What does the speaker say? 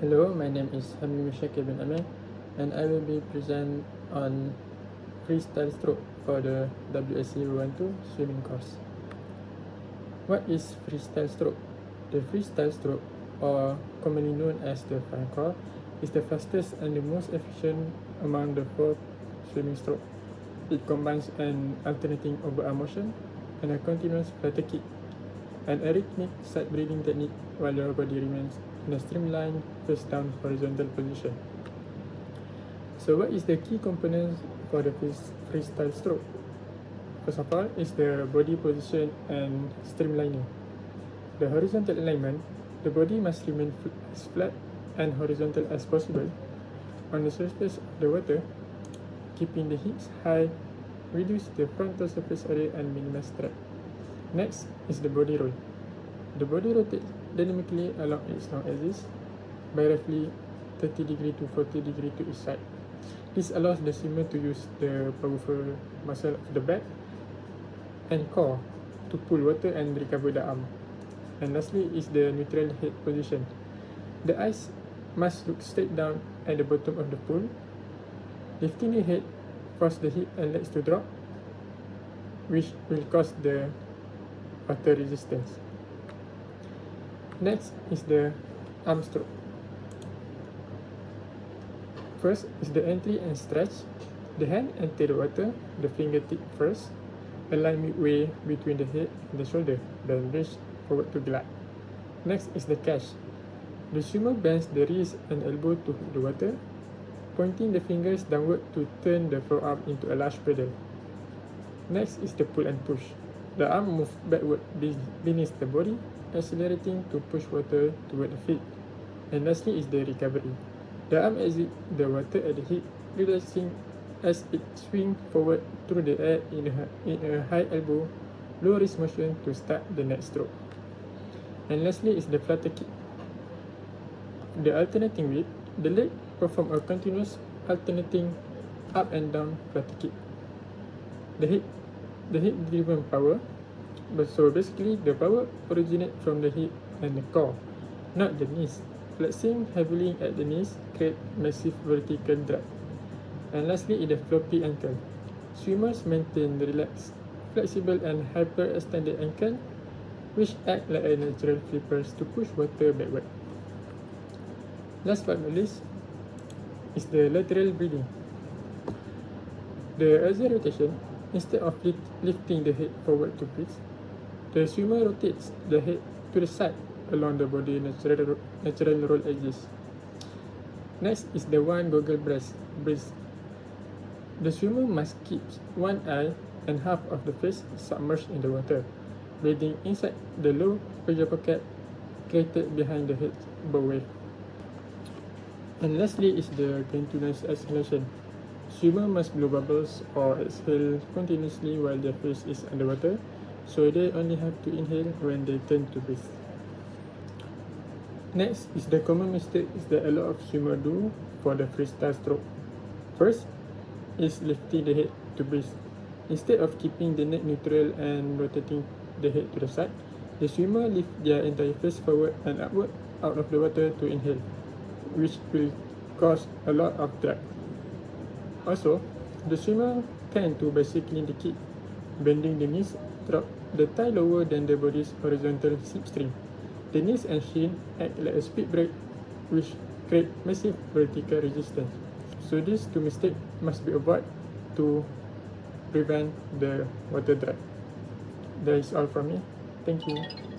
Hello, my name is Hamimi Syakir bin Amir, and I will be present on freestyle stroke for the WSC112 swimming course. What is freestyle stroke? The freestyle stroke, or commonly known as the flying crawl, is the fastest and the most efficient among the four swimming strokes. It combines an alternating overarm motion and a continuous flutter kick, an rhythmic side breathing technique while your body remains in a streamlined face down horizontal position. So what is the key components for the freestyle stroke? First of all is the body position and streamlining. The horizontal alignment, the body must remain as flat and horizontal as possible on the surface of the water, keeping the hips high, reduce the frontal surface area and minimize drag. Next is the body roll. The body rotates dynamically along its long axis by roughly 30 degrees to 40 degrees to each side. This allows the swimmer to use the powerful muscle of the back and core to pull water and recover the arm. And lastly is the neutral head position. The eyes must look straight down at the bottom of the pool. Lifting the head force the hip and legs to drop, which will cause the water resistance. Next is the arm stroke. First is the entry and stretch. The hand enter the water, the fingertip first, align midway between the head and the shoulder, then reach forward to glide. Next is the catch. The swimmer bends the wrist and elbow to hook the water, pointing the fingers downward to turn the forearm into a large paddle. Next is the pull and push. The arm moves backward beneath the body, accelerating to push water toward the feet. And lastly is the recovery. The arm exits the water at the hip, relaxing as it swings forward through the air in a high elbow, low wrist motion to start the next stroke. And lastly is the flutter kick. The alternating whip, the leg perform a continuous alternating up and down flutter kick. The hip driven power, so basically the power originates from the hip and the core, not the knees. Flexing heavily at the knees creates massive vertical drag. And lastly is the floppy ankle. Swimmers maintain the relaxed, flexible and hyperextended ankle, which act like a natural flippers to push water backward. Last but not least is the lateral breathing. The axial rotation, instead of lifting the head forward to breathe, the swimmer rotates the head to the side along the body natural roll axis. Next is the one goggle breath. The swimmer must keep one eye and half of the face submerged in the water, breathing inside the low pressure pocket created behind the head bow wave. And lastly is the continuous exhalation. Swimmer must blow bubbles or exhale continuously while their face is underwater, so they only have to inhale when they turn to breathe. Next is the common mistakes that a lot of swimmers do for the freestyle stroke. First is lifting the head to breathe. Instead of keeping the neck neutral and rotating the head to the side, the swimmer lift their entire face forward and upward out of the water to inhale, which will cause a lot of drag. Also, the swimmer tend to basically the kick, bending the knees, drop the thigh lower than the body's horizontal slipstream. The knees and shin act like a speed brake, which create massive vertical resistance. So these two mistakes must be avoided to prevent the water drag. That is all from me. Thank you.